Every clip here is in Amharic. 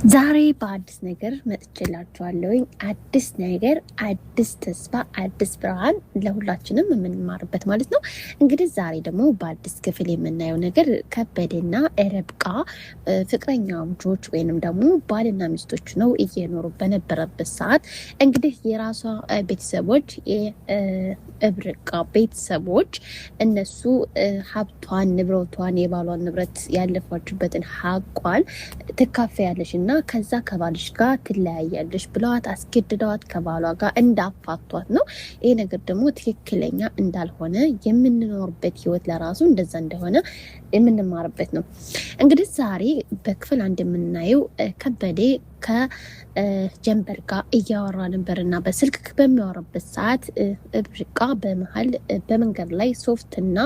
ዛሬ በአዲስ ነገር መጥቼላችኋለሁኝ። አዲስ ነገር፣ አዲስ ተስፋ፣ አዲስ ብርሃን ለሁላችንም የምንማርበት ማለት ነው። እንግዲህ ዛሬ ደግሞ በአዲስ ክፍል የምናየው ነገር ከበደና ርብቃ ፍቅረኛሞች ወይንም ደግሞ ባልና ሚስቶች ነው እየኖሩ በነበረበት ሰዓት እንግዲህ የራሷ ቤተሰቦች የርብቃ ቤተሰቦች እነሱ ሀብቷን፣ ንብረቷን፣ የባሏን ንብረት ያለፋችበትን ሀቋን ትካፈያለሽ እና ከዛ ከባልሽ ጋር ትለያያለሽ ብለዋት አስገድደዋት ከባሏ ጋር እንዳፋቷት ነው። ይሄ ነገር ደግሞ ትክክለኛ እንዳልሆነ የምንኖርበት ህይወት ለራሱ እንደዛ እንደሆነ የምንማርበት ነው። እንግዲህ ዛሬ በክፍል አንድ የምናየው ከበደ ከጀንበር ጋር እያወራ ነበር እና በስልክ በሚያወራበት ሰዓት ርብቃ በመሀል በመንገድ ላይ ሶፍትና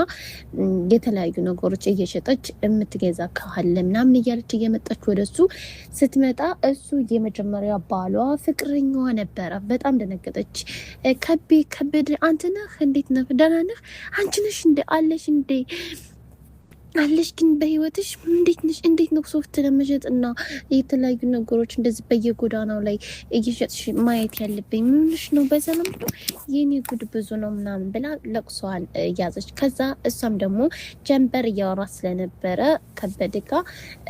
የተለያዩ ነገሮች እየሸጠች የምትገዛ ካለ ምናምን እያለች እየመጣች ወደሱ ስትመጣ እሱ የመጀመሪያ ባሏ ፍቅረኛዋ ነበረ። በጣም ደነገጠች። ከበደ አንተ ነህ? እንዴት ነህ? ደህና ነህ? አንቺ ነሽ እንዴ? አለሽ እንዴ? አለሽ ግን በህይወትሽ እንዴት ነሽ? እንዴት ነው ሶፍት ለመሸጥ እና የተለያዩ ነገሮች እንደዚህ በየጎዳናው ላይ እየሸጥሽ ማየት ያለብኝ? ምንሽ ነው? በሰላም ነው? የኔ ጉድ ብዙ ነው ምናምን ብላ ለቅሷን ያዘች። ከዛ እሷም ደግሞ ጀንበር እያወራ ስለነበረ ከበደ ጋ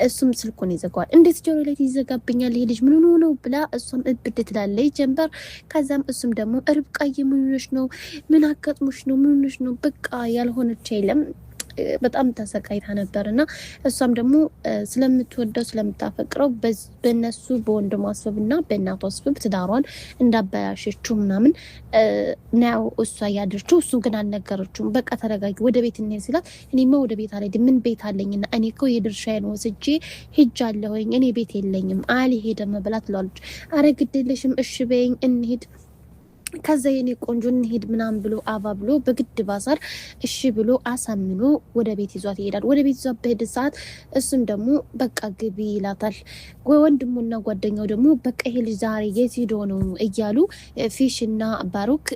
እሱም ስልኩን ይዘጋዋል። እንዴት ጆሮ ላይ ይዘጋብኛል ይሄ ልጅ ምን ሆኖ ነው ብላ እሷም እብድ ትላለች ጀንበር። ከዛም እሱም ደግሞ ርብቃዬ ምን ሆነሽ ነው? ምን አጋጥሞሽ ነው? ምን ሆነሽ ነው? በቃ ያልሆነች የለም በጣም ተሰቃይታ ነበር እና እሷም ደግሞ ስለምትወደው ስለምታፈቅረው በነሱ በወንድሟ አስበብና በእናቷ አስበብ ትዳሯን እንዳበላሸችው ምናምን ነው እሷ ያደረችው። እሱ ግን አልነገረችውም። በቃ ተረጋጊ፣ ወደ ቤት እንሄድ ሲላት እኔማ ወደ ቤት አልሄድም፣ ምን ቤት አለኝና እኔ እኮ የድርሻዬን ወስጄ ሄጃለሁኝ፣ እኔ ቤት የለኝም አልሄድም ብላ ትለዋለች። አረ ግድ የለሽም እሺ በይኝ እንሂድ፣ ከዛ የኔ ቆንጆ እንሄድ ምናምን ብሎ አባ ብሎ በግድ ባሳር እሺ ብሎ አሳምኖ ወደ ቤት ይዟት ይሄዳል። ወደ ቤት ይዟት በሄደ ሰዓት እሱም ደግሞ በቃ ግቢ ይላታል። ወንድሙና ጓደኛው ደግሞ በቃ ይሄ ልጅ ዛሬ የት ሄዶ ነው እያሉ ፊሽና ባሩክ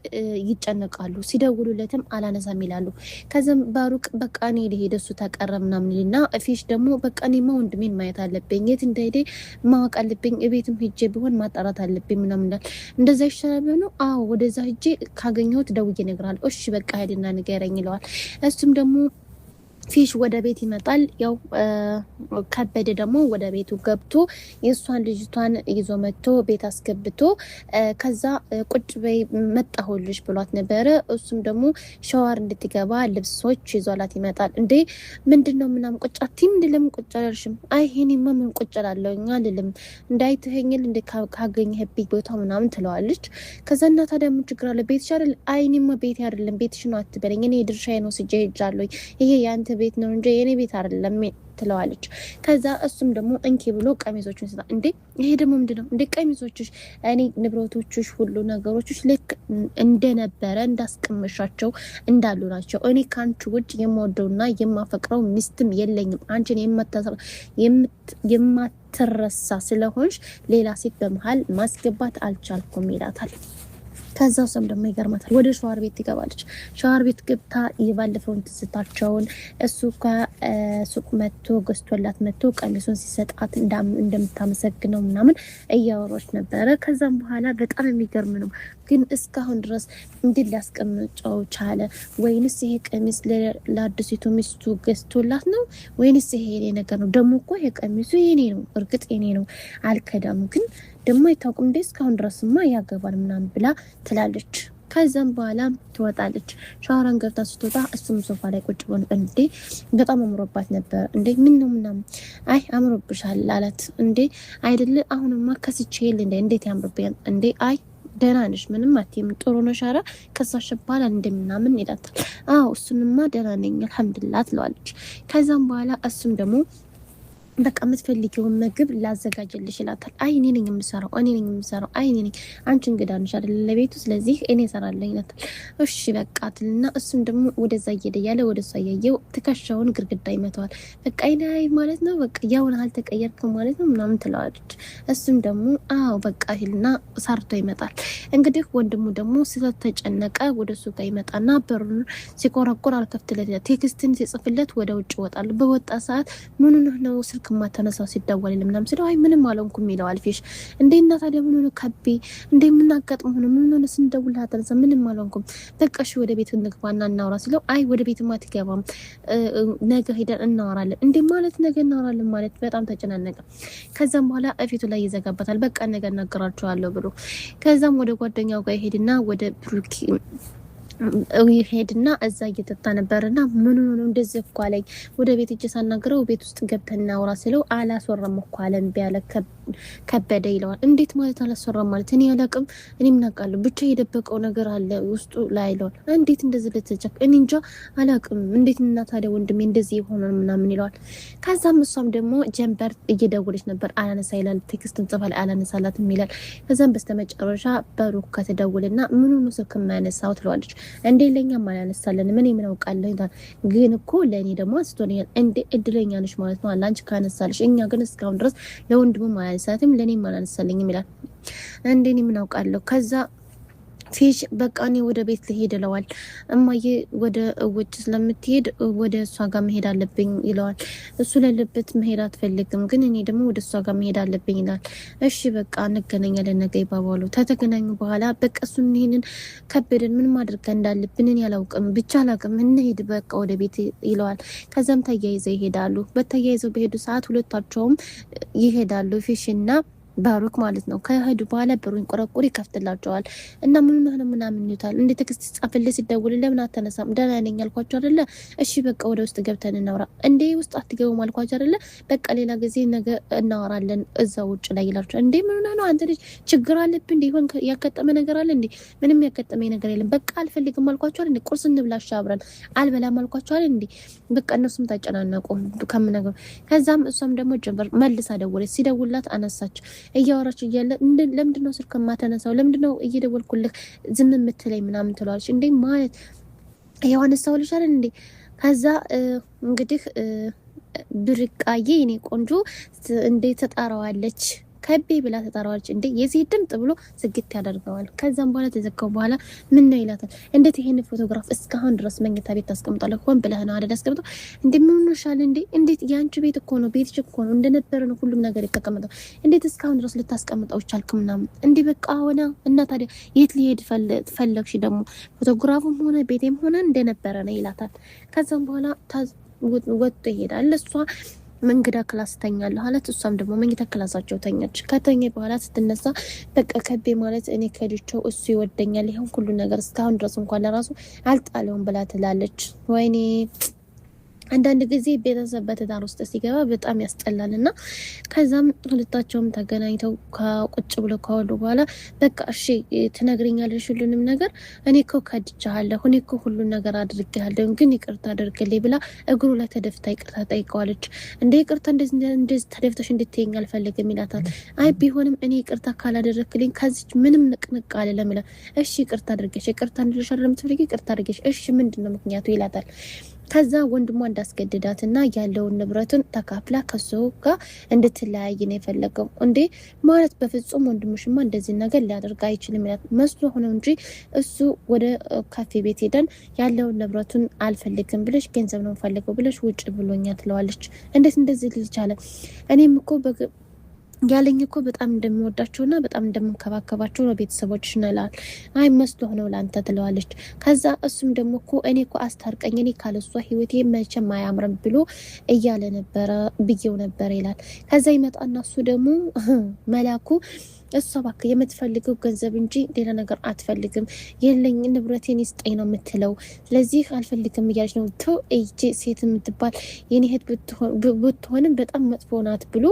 ይጨነቃሉ። ሲደውሉለትም አላነሳም ይላሉ። ከዛም ባሩክ በቃ እኔ ልሄድ እሱ ተቀረ ምናምን ይልና ፊሽ ደግሞ በቃ እኔማ ወንድሜን ማየት አለብኝ፣ የት እንደሄደ ማወቅ አለብኝ፣ ቤትም ሄጄ ቢሆን ማጣራት አለብኝ ምናምን ይላል። እንደዛ ይሻላል ነው? አዎ ወደዛ ሂጄ ካገኘሁት ደውዬ እነግርሃለሁ። እሺ በቃ ሄድና ንገረኝ ይለዋል። እሱም ደግሞ ፊሽ ወደ ቤት ይመጣል። ያው ከበደ ደግሞ ወደ ቤቱ ገብቶ የእሷን ልጅቷን ይዞ መጥቶ ቤት አስገብቶ ከዛ ቁጭ በይ መጣሁልሽ ብሏት ነበረ። እሱም ደግሞ ሸዋር እንድትገባ ልብሶች ይዟላት ይመጣል። እንዴ ምንድነው ምናምን ቁጭ አትይም እንደ ለምን ቁጭ አላልሽም? አይ ይሄኔማ ምን ቁጭ እላለሁ አልልም እንዳይትኸኝል እንደ ካገኘህብኝ ቦታ ምናምን ትለዋለች። ከዛ እና ታዲያ ምን ችግር አለ? ቤትሽ አይደል? አይ እኔማ ቤቴ አይደለም ቤትሽ ነው አትበለኝ፣ እኔ ድርሻዬን ወስጄ ሄጃለሁ፣ ይሄ ያንተ ቤት ነው እንጂ የኔ ቤት አይደለም ትለዋለች። ከዛ እሱም ደግሞ እንኪ ብሎ ቀሚሶቹን ይሰጣል። እንዴ ይሄ ደግሞ ምንድነው? እንዴ ቀሚሶችሽ፣ እኔ ንብረቶችሽ ሁሉ ነገሮችሽ ልክ እንደነበረ እንዳስቀመሻቸው እንዳሉ ናቸው። እኔ ከአንቺ ውጭ የምወደውና የማፈቅረው ሚስትም የለኝም። አንቺን የማትረሳ ስለሆንሽ ሌላ ሴት በመሀል ማስገባት አልቻልኩም ይላታል። ከዛ እሷም ደግሞ ይገርማታል። ወደ ሸዋር ቤት ትገባለች። ሸዋር ቤት ገብታ የባለፈውን ትዝታቸውን እሱ ከሱቅ መጥቶ ገዝቶላት መጥቶ ቀሚሱን ሲሰጣት እንደምታመሰግነው ምናምን እያወሮች ነበረ። ከዛም በኋላ በጣም የሚገርም ነው ግን እስካሁን ድረስ እንዴት ሊያስቀምጨው ቻለ? ወይንስ ይሄ ቀሚስ ለአዲሲቱ ሚስቱ ገዝቶላት ነው? ወይንስ ይሄ የኔ ነገር ነው? ደግሞ እኮ ይሄ ቀሚሱ የኔ ነው፣ እርግጥ የኔ ነው አልከዳም፣ ግን ደግሞ አይታወቅም እንዴ እስካሁን ድረስማ ያገባል ምናምን ብላ ትላለች። ከዛም በኋላ ትወጣለች። ሻወራን ገብታ ስትወጣ እሱም ሶፋ ላይ ቁጭ ብሎ እንዴ በጣም አምሮባት ነበር እንዴ ምን ነው ምናምን አይ አምሮብሻል አላት። እንዴ አይደለ አሁንማ ከስቼ የለ እንዴ እንዴት ያምርብኛል እንዴ አይ ደህና ነሽ ምንም አትይም ጥሩ ነሽ ኧረ ከሳሽ ባላ እንደምናምን ይላታል። አዎ እሱንማ ደህና ነኝ አልሐምዱሊላህ ትለዋለች። ከዛም በኋላ እሱም ደግሞ በቃ የምትፈልጊውን ምግብ ላዘጋጅልሽ ይላታል። አይ እኔ ነኝ የምሰራው አይ እኔ ነኝ አንቺ እንግዳ ነሽ አይደል ለቤቱ ስለዚህ እኔ እሰራለሁ ይላታል። እሺ በቃ ትልና እሱም ደግሞ ወደዛ እየሄደ ያለ ወደሷ እያየው ትከሻውን ግርግዳ ይመታዋል። በቃ አይ ማለት ነው በቃ ያውን አልተቀየርክም ማለት ነው ምናምን ትለዋለች። እሱም ደግሞ አዎ በቃ ይልና ሰርቶ ይመጣል። እንግዲህ ወንድሙ ደግሞ ስለተጨነቀ ወደሱ ጋር ይመጣና በሩን ሲቆረቆር አልከፍትለት ቴክስትን ሲጽፍለት ወደ ውጭ ይወጣል። በወጣ ሰዓት ምን ነው ስልክ ስልክ ማታነሳው ሲደወል ለምናም ሲለው አይ ምንም አልሆንኩም ይለዋል ፊሽ። እንዴ እና ታዲያ ምን ሆነ ከቤ እንዴ ምን አጋጥሞ ሆነ ምን ሆነ ስንደውል አታነሳ? ምንም አልሆንኩም በቃ እሺ ወደ ቤት እንግባና እናውራ ሲለው አይ ወደ ቤትማ አትገባም ነገ ሄደን እናወራለን። እንዴ ማለት ነገ እናወራለን ማለት በጣም ተጨናነቀ። ከዛም በኋላ እፊቱ ላይ ይዘጋበታል። በቃ ነገ እናገራቸዋለሁ ብሎ ከዛም ወደ ጓደኛው ጋር ይሄድና ወደ ብሩክ ይሄድና እዛ እየተጣ ነበርና ምን ሆኖ ነው እንደዚህ እኮ አለኝ። ወደ ቤት እጄ ሳናግረው ቤት ውስጥ ገብተን እናውራ ስለው አላስወራም እኮ አለን ቢያለ ከበደ ይለዋል። እንዴት ማለት አላስወራም ማለት? እኔ አላቅም እኔ ምን አውቃለሁ ብቻ የደበቀው ነገር አለ ውስጡ ላይ ይለዋል። እንዴት እንደዚህ ልትጨክ እኔ እንጃ አላቅም እንዴት እና ታዲያ ወንድሜ እንደዚህ የሆነ ምናምን ይለዋል። ከዛም እሷም ደግሞ ጀንበር እየደወለች ነበር አላነሳ ይላል። ቴክስትን ጽፋል አላነሳላትም ይላል። ከዛም በስተመጨረሻ በሩክ ከተደውልና ምን ሆኖ ስልክ የማያነሳው ትለዋለች። እንዴ ለኛም አላነሳለን ምን አውቃለሁ ይላል። ግን እኮ ለኔ ደግሞ አስቶኛል። እንዴ እድለኛ ነሽ ማለት ነው አንቺ ካነሳልሽ፣ እኛ ግን እስካሁን ድረስ ለወንድሙ አያነሳትም ለኔም አላነሳልኝም ይላል። እንዴ እኔ ምን አውቃለሁ። ከዛ ፊሽ በቃ እኔ ወደ ቤት ልሄድ ይለዋል። እማዬ ወደ ውጭ ስለምትሄድ ወደ እሷ ጋር መሄድ አለብኝ ይለዋል። እሱ ለልበት መሄድ አትፈልግም፣ ግን እኔ ደግሞ ወደ እሷ ጋር መሄድ አለብኝ ይላል። እሺ በቃ እንገናኛለን ነገ ይባባሉ። ከተገናኙ በኋላ በቃ እሱን ይሄንን ከበደን ምን ማድረግ እንዳለብን እኔ አላውቅም፣ ብቻ አላውቅም እንሄድ በቃ ወደ ቤት ይለዋል። ከዛም ተያይዘው ይሄዳሉ። በተያይዘው በሄዱ ሰዓት ሁለታቸውም ይሄዳሉ ፊሽና ባሩክ ማለት ነው። ከሄዱ በኋላ በሩን ቆረቆር ይከፍትላቸዋል እና ምን ሆነ ምናምን ይሉታል። እንዴ ቴክስት ጻፈልኝ ሲደውል ለምን አተነሳም? ደህና ነኝ አልኳቸው አይደለ? እሺ በቃ ወደ ውስጥ ገብተን እናውራ። እንዴ ውስጥ አትገቡም አልኳቸው አይደለ? በቃ ሌላ ጊዜ ነገ እናወራለን እዛ ውጭ ላይ ይላቸው። እንዴ ምን ሆነ ነው አንተ ልጅ ችግር አለብህ እንዴ? ይሆን ያከተመ ነገር አለ እንዴ? ምንም ያከተመ ነገር የለም። በቃ አልፈልግም አልኳቸው አይደል? ቁርስ እንብላሽ አብረን አልበላም አልኳቸው አይደል? እንዴ በቃ እነሱም ተጨናነቁ ከምነገር። ከዛም እሷም ደግሞ ጀንበር መልሳ ደወለች። ሲደውላት አነሳች። እያወራች እያለ ለምንድነው ስልክ ማተነሳው? ለምንድነው እየደወልኩልህ ዝም የምትለኝ ምናምን ትለዋለች። እንዴ ማለት ዮሐንስ ሰው ልጅ አይደል እንዴ? ከዛ እንግዲህ ብርቃዬ እኔ ቆንጆ እንዴት ተጣራዋለች ከቤ ብላ ተጣራዋለች። እንዴ የዚህ ድምጥ ብሎ ዝግት ያደርገዋል። ከዛም በኋላ ተዘጋው በኋላ ምን ነው ይላታል። እንዴት ይሄን ፎቶግራፍ እስካሁን ድረስ መኝታ ቤት ታስቀምጣለህ? ሆን ብለህ ነው አይደል ያስቀምጠው? እንዴ ምን ሆነሻል እንዴ? እንዴት ያንቺ ቤት እኮ ነው ቤትሽ እኮ ነው እንደነበረ ነው ሁሉም ነገር የተቀመጠው። እንዴት እስካሁን ድረስ ልታስቀምጠው ቻልክ ምናምን? እንዴ በቃ ሆነ እና ታዲያ የት ሊሄድ ፈለግሽ ደግሞ? ፎቶግራፉም ሆነ ቤቴም ሆነ እንደነበረ ነው ይላታል። ከዛም በኋላ ወጥቶ ይሄዳል። እሷ መንገዳ ክላስ ተኛለሁ አለት። እሷም ደግሞ መኝታ ክላሳቸው ተኛች። ከተኛ በኋላ ስትነሳ በቃ ከቤ ማለት እኔ ከልጆቹ እሱ ይወደኛል ይሄን ሁሉ ነገር እስካሁን ድረስ እንኳን ለራሱ አልጣለውም ብላ ትላለች። ወይኔ አንዳንድ ጊዜ ቤተሰብ በትዳር ውስጥ ሲገባ በጣም ያስጠላልና ከዛም ሁለታቸውም ተገናኝተው ቁጭ ብለው ካወሉ በኋላ በቃ እሺ ትነግሪኛለሽ ሁሉንም ነገር? እኔ እኮ ከድቻለሁ፣ እኔ እኮ ሁሉን ነገር አድርጌያለሁ፣ ግን ይቅርታ አድርግልኝ ብላ እግሩ ላይ ተደፍታ ይቅርታ ጠይቀዋለች። እንደ ይቅርታ እንደዚህ ተደፍተሽ እንድትይኝ አልፈልግም ይላታል። አይ ቢሆንም እኔ ይቅርታ ካላደረግልኝ ከዚች ምንም ንቅንቅ አልልም ይላል። እሺ ይቅርታ አድርገሽ ይቅርታ እንድልሻል ለምትፈልጊ ይቅርታ አድርገሽ እሺ ምንድነው ምክንያቱ ይላታል። ከዛ ወንድሟ እንዳስገድዳትና ያለውን ንብረቱን ተካፍላ ከሱ ጋር እንድትለያይ ነው የፈለገው። እንዴ ማለት በፍጹም ወንድምሽማ እንደዚህ ነገር ሊያደርግ አይችልም ይላል። መስሎ ሆነው እንጂ እሱ ወደ ካፌ ቤት ሄደን ያለውን ንብረቱን አልፈልግም ብለሽ ገንዘብ ነው ፈልገው ብለሽ ውጭ ብሎኛ ትለዋለች። እንዴት እንደዚህ ልጅ አለ? እኔም እኮ ያለኝ እኮ በጣም እንደምወዳቸውና በጣም እንደምንከባከባቸው ነው ቤተሰቦች ይላል። አይ መስሎ ሆነው ላንተ ትለዋለች። ከዛ እሱም ደግሞ እኮ እኔ እኮ አስታርቀኝ እኔ ካለሷ ህይወቴ መቼም አያምርም ብሎ እያለ ነበረ ብዬው ነበር ይላል። ከዛ ይመጣና እሱ ደግሞ መላኩ እሷ እባክህ የምትፈልገው ገንዘብ እንጂ ሌላ ነገር አትፈልግም፣ የለኝ ንብረቴን ይስጠኝ ነው የምትለው። ስለዚህ አልፈልግም እያለች ነው። ተው እጂ ሴት የምትባል የኔ እህት ብትሆንም በጣም መጥፎ ናት ብሎ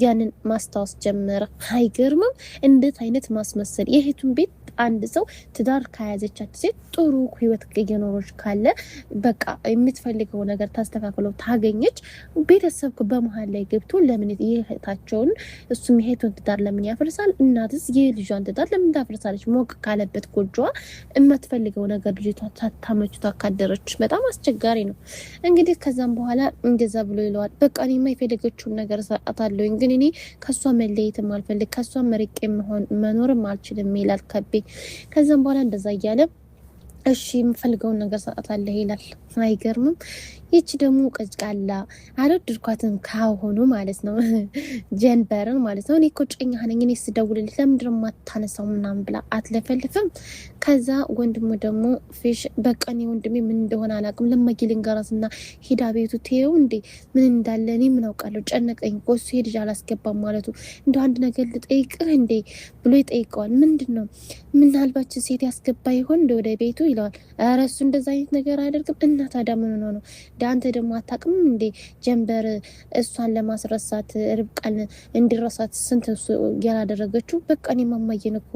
ያንን ማስታወስ ጀመረ። አይገርምም? እንዴት አይነት ማስመሰል! የእህቱን ቤት አንድ ሰው ትዳር ከያዘቻት ሴት ጥሩ ህይወት እየኖረች ካለ በቃ የምትፈልገው ነገር ታስተካክለው ታገኘች። ቤተሰብ በመሀል ላይ ገብቶ ለምን የእህታቸውን እሱም የእህቱን ትዳር ለምን ያፈርሳል? እናትስ የልጇን ትዳር ለምን ታፈርሳለች? ሞቅ ካለበት ጎጆዋ የምትፈልገው ነገር ልጅቷ ታታመቹ ታካደረች። በጣም አስቸጋሪ ነው። እንግዲህ ከዛም በኋላ እንደዛ ብሎ ይለዋል። በቃ እኔማ የፈለገችውን ነገር ሰጣታለሁኝ፣ ግን እኔ ከሷ መለየትም አልፈልግ ከሷ መርቄ መኖርም አልችልም ይላል ከቤ። ከዛም በኋላ እንደዛ እያለ እሺ የምፈልገውን ነገር ሰጣታለህ ይላል። አይገርምም? ይቺ ደግሞ ቀጭቃላ አልወደድኳትም ካሁኑ ማለት ነው። ጀንበርን ማለት ነው። እኔ እኮ ጨኛ ነኝ እኔ ስደውልልህ ለምንድን ነው የማታነሳው ምናምን ብላ አትለፈልፍም። ከዛ ወንድሙ ደግሞ ፊሽ በቃ እኔ ወንድሜ ምን እንደሆነ አላውቅም ለማጊልን ጋራስና ሂዳ ቤቱ ትየው እንዴ ምን እንዳለ እኔ ምን አውቃለሁ ጨነቀኝ እኮ እሱ ሄድ አላስገባም ማለቱ እንደ አንድ ነገር ልጠይቅህ እንዴ ብሎ ይጠይቀዋል። ምንድን ነው ምናልባት ሴት ያስገባ ይሆን እንደ ወደ ቤቱ ይለዋል። ኧረ እሱ እንደዛ አይነት ነገር አያደርግም። እና ታዲያ ምን ሆኖ ነው አንተ ደግሞ አታውቅም እንዴ ጀንበር እሷን ለማስረሳት ርብቃን እንዲረሳት ስንት ያላደረገችው በቃ እኔ ማማየን እኮ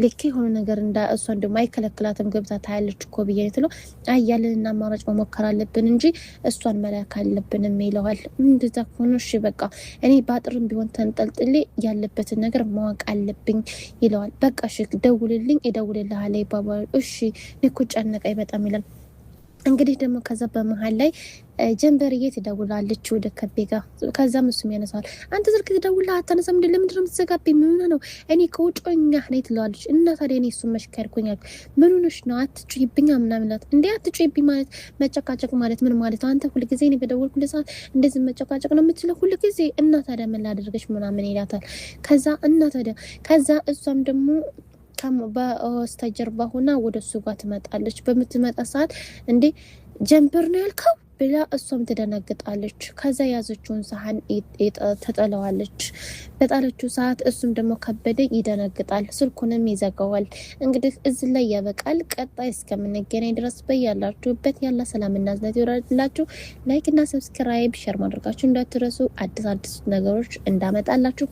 ልክ የሆነ ነገር እንዳ እሷን ደግሞ አይከለክላትም ገብታ ታያለች እኮ ብዬ ነው አያለንና አማራጭ መሞከር አለብን እንጂ እሷን መላክ አለብንም ይለዋል። እንደዛ ከሆነ እሺ በቃ እኔ ባጥርም ቢሆን ተንጠልጥሌ ያለበትን ነገር ማወቅ አለብኝ ይለዋል። በቃ እሺ ደውልልኝ እደውልልሃለሁ ይባባሉ። እሺ እኔ እኮ ጨነቀኝ በጣም ይላል። እንግዲህ ደግሞ ከዛ በመሀል ላይ ጀንበርዬ ትደውላለች ወደ ከቤ ጋር። ከዛም እሱም ያነሳዋል። አንተ ስልክ ትደውልልህ አታነሳም እንዴ ለምንድን ነው የምትዘጋብኝ ምን ነው እኔ ከውጮኛ ነኝ ትለዋለች። እና ታዲያ እኔ እሱን መሽከርኩኛል ምን ሆነሽ ነው አትጩይብኛ ምናምን ላት እንዴ አትጩይብኝ ማለት መጨቃጨቅ ማለት ምን ማለት አንተ ሁልጊዜ እኔ በደወልኩልህ ሰዓት እንደዚህ መጨቃጨቅ ነው የምትችለው ሁልጊዜ እና ታዲያ ምን ላደርገሽ ምናምን ይላታል። ከዛ እና ታዲያ ከዛ እሷም ደግሞ በስተጀርባ ሆና ወደ እሱ ጋር ትመጣለች። በምትመጣ ሰዓት እንዴ ጀንበር ነው ያልከው ብላ እሷም ትደነግጣለች። ከዛ ያዘችውን ሳህን ተጠለዋለች። በጣለችው ሰዓት እሱም ደግሞ ከበደ ይደነግጣል፣ ስልኩንም ይዘጋዋል። እንግዲህ እዚህ ላይ ያበቃል። ቀጣይ እስከምንገናኝ ድረስ በያላችሁበት ያለ ሰላምና እዝነት ይወርድላችሁ። ላይክ እና ሰብስክራይብ ሼር ማድረጋችሁ እንዳትረሱ። አዲስ ነገሮች እንዳመጣላችሁ